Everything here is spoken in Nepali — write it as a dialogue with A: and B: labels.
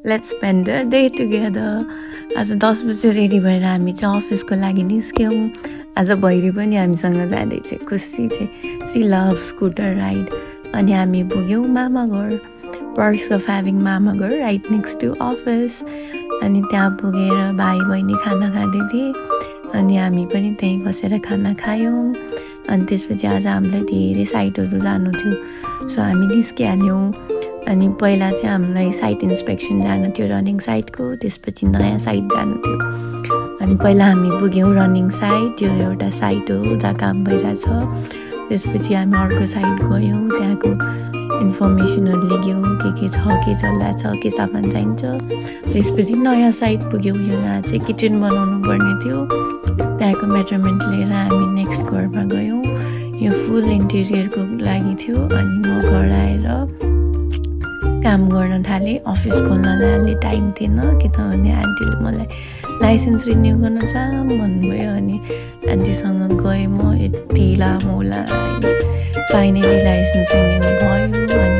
A: Let's spend the day together. आज 10 बजे रेडी भएर हामी चाहिँ अफिसको लागि निस्क्यौँ। आज भैरी पनि हामीसँग जाँदैछ, खुसी चाहिँ। She love scooter ride. अनि हामी पुग्यौँ मामाघर। पर्क्स अफ ह्याभिङ मामाघर राइट नेक्स्ट टु अफिस। अनि त्यहाँ पुगेर भाइ बहिनी खाना खाँदै थिए, अनि हामी पनि त्यहीँ बसेर खाना खायौँ। अनि त्यसपछि आज हामीलाई धेरै साइटहरू जानु थियो, सो हामी निस्किहाल्यौँ। अनि पहिला चाहिँ हामीलाई साइट इन्सपेक्सन जानु थियो रनिङ साइटको, त्यसपछि नयाँ साइट जानु थियो। अनि पहिला हामी पुग्यौँ रनिङ साइट, यो एउटा साइट हो जहाँ काम भइरहेछ। त्यसपछि हामी अर्को साइट गयौँ, त्यहाँको इन्फर्मेसनहरू लिग्यौँ, के छ, के चलिरहेछ, के सामान चाहिन्छ। त्यसपछि नयाँ साइट पुग्यौँ, यो यहाँ चाहिँ किचन बनाउनु पर्ने थियो। त्यहाँको मेजरमेन्ट लिएर हामी नेक्स्ट घरमा गयौँ। यो फुल इन्टेरियरको लागि थियो। अनि म घर आएर काम गर्न थालेँ। अफिस खोल्नलाई अलि टाइम थिएन, किनभने आन्टीले मलाई लाइसेन्स रिन्यू गर्न जा भन्नुभयो। अनि आन्टीसँग गएँ म, यति लामो फाइनली लाइसेन्स रिन्यू भयो।